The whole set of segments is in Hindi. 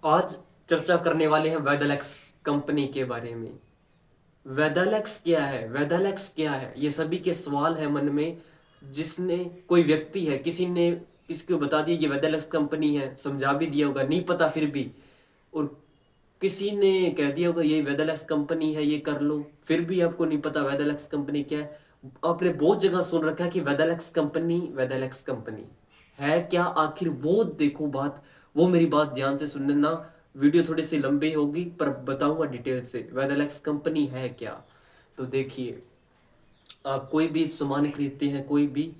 आज चर्चा करने वाले हैं वेदालेक्स कंपनी के बारे में। वेदालेक्स क्या है, वेदालेक्स क्या है, ये सभी के सवाल है मन में। जिसने कोई व्यक्ति है, किसी ने किसी को बता दिया ये वेदालेक्स कंपनी है, समझा भी दिया होगा, नहीं पता फिर भी, और किसी ने कह दिया होगा ये वेदालेक्स कंपनी है, ये कर लो, फिर भी आपको नहीं पता वेदालेक्स कंपनी क्या है। आपने बहुत जगह सुन रखा है कि वेदालेक्स कंपनी, वेदालेक्स कंपनी है क्या आखिर, वो देखो बात, वो मेरी बात ध्यान से सुनना। वीडियो थोड़ी सी लंबी होगी पर बताऊंगा डिटेल से वेदालेक्स कंपनी है क्या। तो देखिए, आप कोई भी सामान खरीदते हैं, कोई भी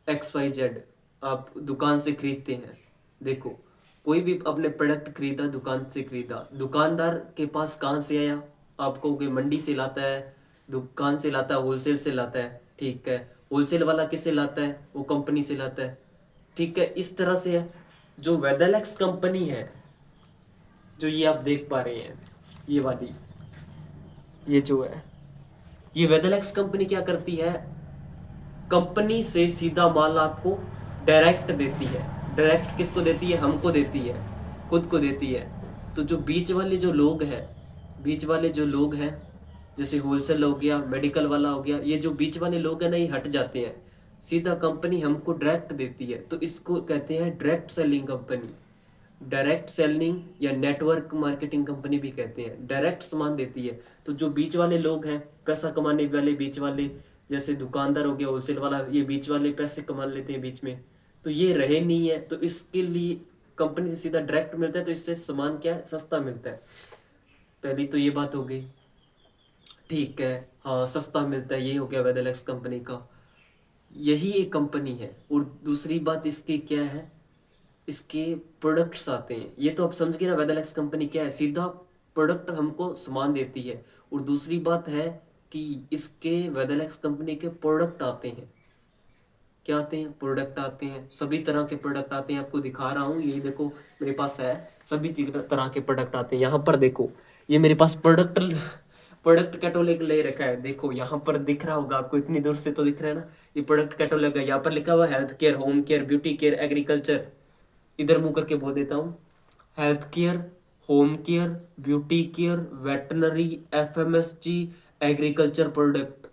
XYZ आप दुकान से खरीदते हैं, देखो, कोई भी अपने प्रोडक्ट खरीदा, दुकान से खरीदा, दुकानदार के पास कहाँ से आया, आप कहोगे मंडी से लाता है, दुकान से लाता है, होलसेल से लाता है, ठीक है। होलसेल वाला किससे लाता है, वो कंपनी से लाता है, ठीक है। इस तरह से है। जो वेदालेक्स कंपनी है, जो ये आप देख पा रहे हैं, ये वाली, ये जो है, ये वेदालेक्स कंपनी क्या करती है, कंपनी से सीधा माल आपको डायरेक्ट देती है। डायरेक्ट किसको देती है, हमको देती है, खुद को देती है। तो जो बीच वाले जो लोग हैं, बीच वाले जो लोग हैं, जैसे होलसेल हो गया, मेडिकल वाला हो गया, ये जो बीच वाले लोग हैं ना, ये हट जाते हैं। सीधा कंपनी हमको डायरेक्ट देती है, तो इसको कहते हैं direct selling company. Direct selling या नेटवर्क मार्केटिंग कंपनी भी कहते हैं। डायरेक्ट सामान देती है। तो जो बीच वाले लोग हैं, पैसा कमाने वाले बीच वाले, जैसे दुकानदार हो गया, होलसेल वाला, ये बीच वाले पैसे कमा लेते हैं बीच में, तो ये रहे नहीं है। तो इसके लिए कंपनी से सीधा डायरेक्ट मिलता है, तो इससे सामान क्या है, सस्ता मिलता है। पहली तो ये बात हो गई, ठीक है। हाँ, सस्ता मिलता है, ये हो गया वेदलेक्स कंपनी का, यही एक कंपनी है। और दूसरी बात इसकी क्या है, इसके प्रोडक्ट्स आते हैं। ये तो आप समझ गए ना, वेदलेक्स कंपनी क्या है, सीधा प्रोडक्ट हमको सामान देती है। और दूसरी बात है कि इसके वेदलेक्स कंपनी के प्रोडक्ट आते हैं, क्या आते हैं, प्रोडक्ट आते हैं, सभी तरह के प्रोडक्ट आते हैं। आपको दिखा रहा हूँ, ये देखो मेरे पास है, सभी चीज तरह के प्रोडक्ट आते हैं। यहाँ पर देखो, ये मेरे पास प्रोडक्ट प्रोडक्ट कैटलॉग ले रखा है, देखो यहाँ पर दिख रहा होगा आपको, इतनी दूर से तो दिख रहा है ना। ये प्रोडक्ट कैटलॉग है, यहाँ पर लिखा हुआ health care, home care, beauty care, agriculture. इधर मुंह करके बोल देता हूँ, health care, home care, beauty care, veterinary, FMSG, agriculture product,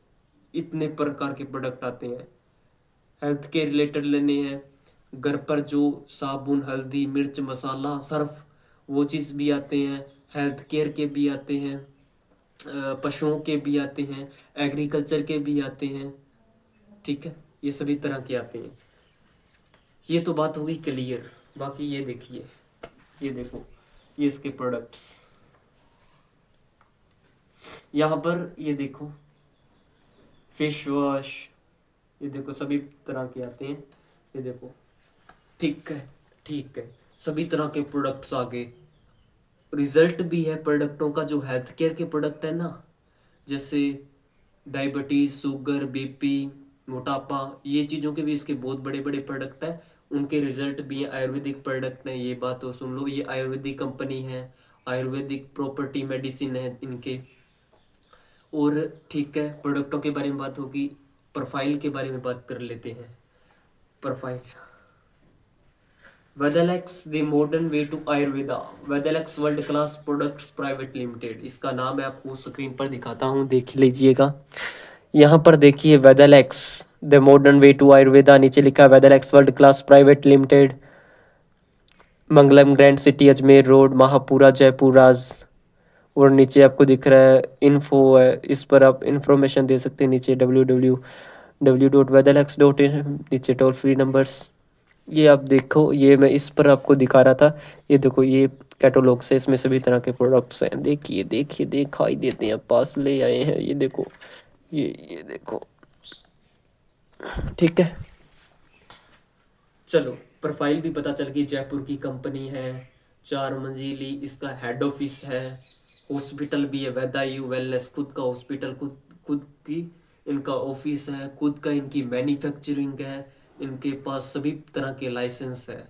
इतने प्रकार के प्रोडक्ट आते हैं। हेल्थ के रिलेटेड लेने हैं, घर पर जो साबुन, हल्दी, मिर्च, मसाला, सर्फ, वो चीज़ भी आते हैं। हेल्थ केयर के भी आते हैं, पशुओं के भी आते हैं, एग्रीकल्चर के भी आते हैं, ठीक है। ये सभी तरह के आते हैं। ये तो बात होगी क्लियर। बाकी ये देखिए, ये देखो, ये इसके प्रोडक्ट्स, यहाँ पर ये देखो, फेस वॉश, ये देखो सभी तरह के आते हैं, ये देखो, ठीक है, ठीक है। सभी तरह के प्रोडक्ट्स आ गए। रिजल्ट भी है प्रोडक्टों का, जो हेल्थ केयर के प्रोडक्ट है ना, जैसे डायबिटीज, शुगर, BP, मोटापा, ये चीज़ों के भी इसके बहुत बड़े बड़े प्रोडक्ट हैं। उनके रिजल्ट भी हैं, आयुर्वेदिक प्रोडक्ट हैं, ये बात तो सुन लो, ये आयुर्वेदिक कंपनी है, आयुर्वेदिक प्रॉपर्टी मेडिसिन है इनके। और ठीक है, प्रोडक्टों के बारे में बात होगी, प्रोफाइल के बारे में बात कर लेते हैं। Profile, Vedlex the modern way to Ayurveda, Vedlex world class products private limited, इसका नाम है, आपको स्क्रीन पर दिखाता हूँ, देख लीजिएगा। यहाँ पर देखिए, Vedlex the modern way to Ayurveda, नीचे लिखा है Vedlex world class private limited, Mangalam grand city, Ajmer road, Mahapura, Jaipur Raj. और नीचे आपको दिख रहा है इन्फो है, इस पर आप इंफॉर्मेशन दे सकते हैं। नीचे www.vedalex.in, नीचे टोल फ्री नंबर्स, ये आप देखो, ये मैं इस पर आपको दिखा रहा था। ये देखो, ये कैटलॉग से, इसमें सभी तरह के प्रोडक्ट्स हैं, देखिए देखिए, दिखाई देते हैं, पास ले आए हैं, ये देखो, ये देखो, ठीक है। चलो, प्रोफाइल भी पता चल गई, जयपुर की कंपनी है, 4 मंजिली इसका हेड ऑफिस है, हॉस्पिटल भी है, वेदायु वेलनेस, खुद का हॉस्पिटल, खुद खुद की इनका ऑफिस है, खुद का इनकी मैन्युफैक्चरिंग है, इनके पास सभी तरह के लाइसेंस है,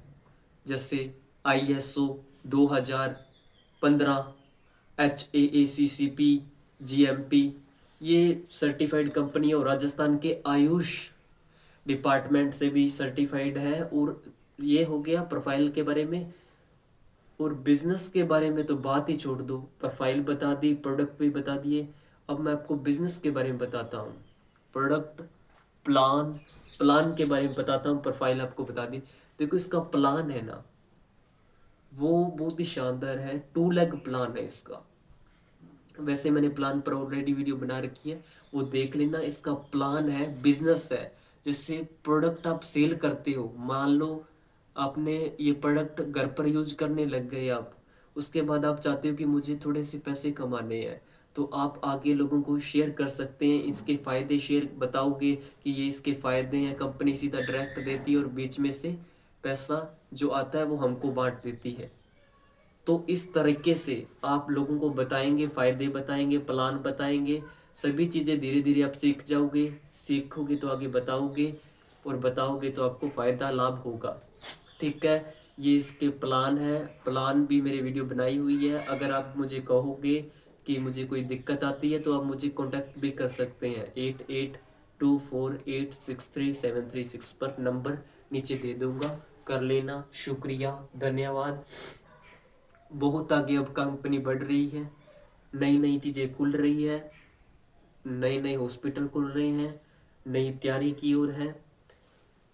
जैसे ISO 2015, HAACCP, GMP, ये सर्टिफाइड कंपनी है। और राजस्थान के आयुष डिपार्टमेंट से भी सर्टिफाइड है। और ये हो गया प्रोफाइल के बारे में। और बिजनेस के बारे में तो बात ही छोड़ दो, प्रोफाइल बता दी, प्रोडक्ट भी बता दिए। अब मैं आपको बिजनेस के बारे में बताता हूँ। प्रोडक्ट, प्लान, प्लान के बारे में बताता हूँ, प्रोफाइल आपको बता दी। देखो इसका प्लान है ना, वो बहुत ही शानदार है, 2 लेग प्लान है इसका। वैसे मैंने प्लान पर ऑलरेडी वीडियो बना रखी है, वो देख लेना। इसका प्लान है, बिजनेस है, जिससे प्रोडक्ट आप सेल करते हो। मान लो आपने ये प्रोडक्ट घर पर यूज करने लग गए आप, उसके बाद आप चाहते हो कि मुझे थोड़े से पैसे कमाने हैं, तो आप आगे लोगों को शेयर कर सकते हैं। इसके फायदे शेयर बताओगे कि ये इसके फायदे हैं, कंपनी सीधा डायरेक्ट देती है और बीच में से पैसा जो आता है वो हमको बांट देती है। तो इस तरीके से आप लोगों को बताएंगे, फायदे बताएंगे, प्लान बताएंगे, सभी चीज़ें धीरे धीरे आप सीख जाओगे। सीखोगे तो आगे बताओगे, और बताओगे तो आपको फ़ायदा लाभ होगा। ठीक है, ये इसके प्लान है। प्लान भी मेरी वीडियो बनाई हुई है। अगर आप मुझे कहोगे कि मुझे कोई दिक्कत आती है तो आप मुझे कांटेक्ट भी कर सकते हैं। 8824863736 पर नंबर नीचे दे दूंगा, कर लेना। शुक्रिया, धन्यवाद। बहुत आगे अब कंपनी बढ़ रही है, नई नई चीज़ें खुल रही है, नए नए हॉस्पिटल खुल रहे हैं, नई तैयारी की ओर है।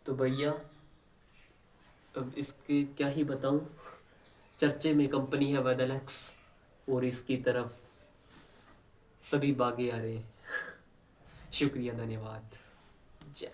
तो भैया अब इसके क्या ही बताऊं, चर्चे में कंपनी है वेदलेक्स, और इसकी तरफ सभी भागे आ रहे हैं। शुक्रिया, धन्यवाद, जय।